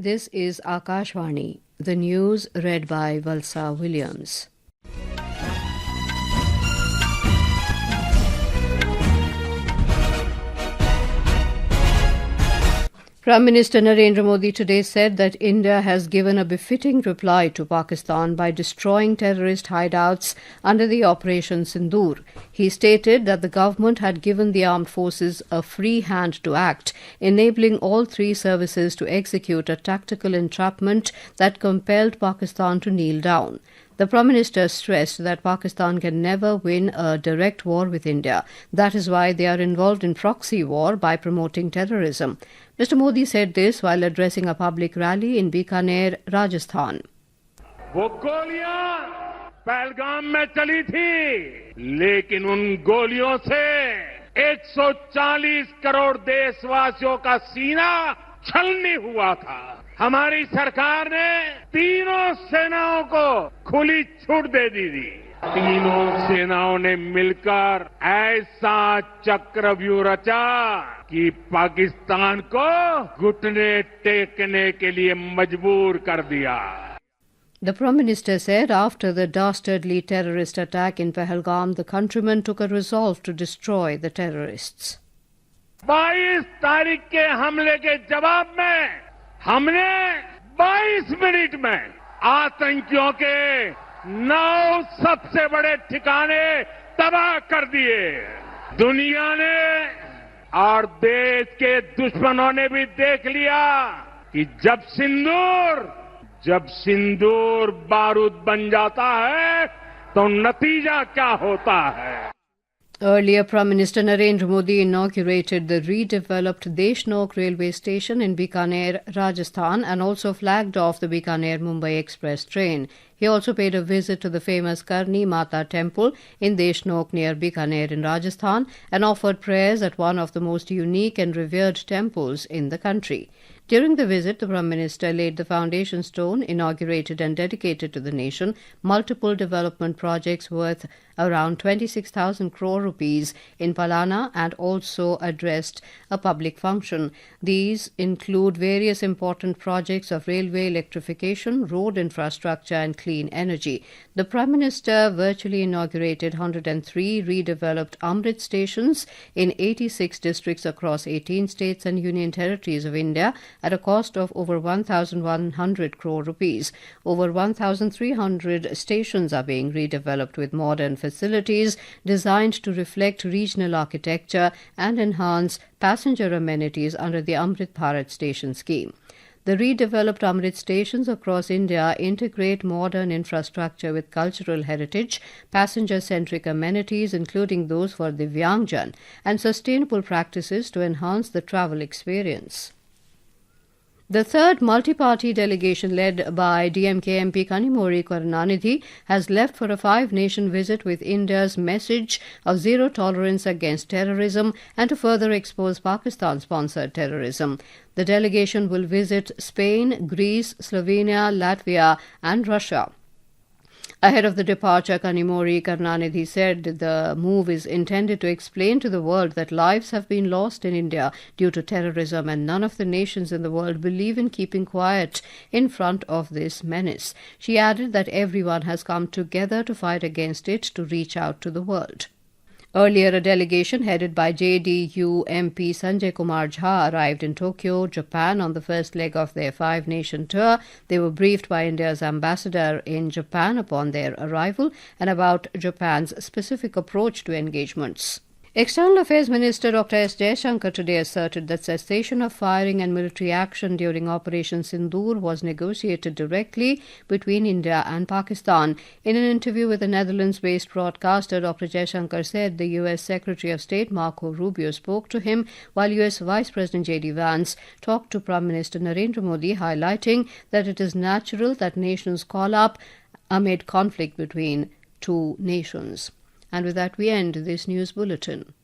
This is Akashvani, the news read by Valsa Williams. Prime Minister Narendra Modi today said that India has given a befitting reply to Pakistan by destroying terrorist hideouts under the Operation Sindoor. He stated that the government had given the armed forces a free hand to act, enabling all three services to execute a tactical entrapment that compelled Pakistan to kneel down. The Prime Minister stressed that Pakistan can never win a direct war with India. That is why they are involved in proxy war by promoting terrorism. Mr. Modi said this while addressing a public rally in Bikaner, Rajasthan. वो गोलियां पहलगाम में चली थी, लेकिन उन गोलियों से 140 करोड़ देशवासियों का सीना छलनी हुआ था। हमारी सरकार ने तीनों सेनाओं को खुली छूट दे दी थी। तीनों सेनाओं ने मिलकर ऐसा चक्रव्यूह रचा कि पाकिस्तान को घुटने टेकने के लिए मजबूर कर दिया। The Prime Minister said after the dastardly terrorist attack in Pahalgam, the countrymen took a resolve to destroy the terrorists. 22 तारीख के हमले के जवाब में हमने 22 मिनट में आतंकियों के 9 सबसे बड़े ठिकाने तबाह कर दिए। दुनिया ने और देश के दुश्मनों ने भी देख लिया कि जब सिंदूर बारूद बन जाता है तो नतीजा क्या होता है। Earlier, Prime Minister Narendra Modi inaugurated the redeveloped Deshnok railway station in Bikaner, Rajasthan, and also flagged off the Bikaner-Mumbai Express train. He also paid a visit to the famous Karni Mata temple in Deshnok near Bikaner in Rajasthan and offered prayers at one of the most unique and revered temples in the country. During the visit, the Prime Minister laid the foundation stone, inaugurated and dedicated to the nation multiple development projects worth around 26,000 crore rupees in Palana and also addressed a public function. These include various important projects of railway electrification, road infrastructure and clean energy. The Prime Minister virtually inaugurated 103 redeveloped Amrit stations in 86 districts across 18 states and union territories of India at a cost of over 1,100 crore rupees. Over 1,300 stations are being redeveloped with modern facilities designed to reflect regional architecture and enhance passenger amenities under the Amrit Bharat station scheme. The redeveloped Amrit stations across India integrate modern infrastructure with cultural heritage, passenger-centric amenities including those for Divyangjan, and sustainable practices to enhance the travel experience. The third multi-party delegation led by DMK MP Kanimozhi Karunanidhi has left for a 5-nation visit with India's message of zero tolerance against terrorism and to further expose Pakistan-sponsored terrorism. The delegation will visit Spain, Greece, Slovenia, Latvia and Russia. Ahead of the departure, Kanimozhi Karunanidhi said the move is intended to explain to the world that lives have been lost in India due to terrorism and none of the nations in the world believe in keeping quiet in front of this menace. She added that everyone has come together to fight against it to reach out to the world. Earlier, a delegation headed by JDU MP Sanjay Kumar Jha arrived in Tokyo, Japan on the first leg of their 5-nation tour. They were briefed by India's ambassador in Japan upon their arrival and about Japan's specific approach to engagements. External Affairs Minister Dr. S. Jaishankar today asserted that cessation of firing and military action during Operation Sindoor was negotiated directly between India and Pakistan. In an interview with a Netherlands-based broadcaster, Dr. Jaishankar said the U.S. Secretary of State Marco Rubio spoke to him while U.S. Vice President J.D. Vance talked to Prime Minister Narendra Modi, highlighting that it is natural that nations call up amid conflict between two nations. And with that, we end this news bulletin.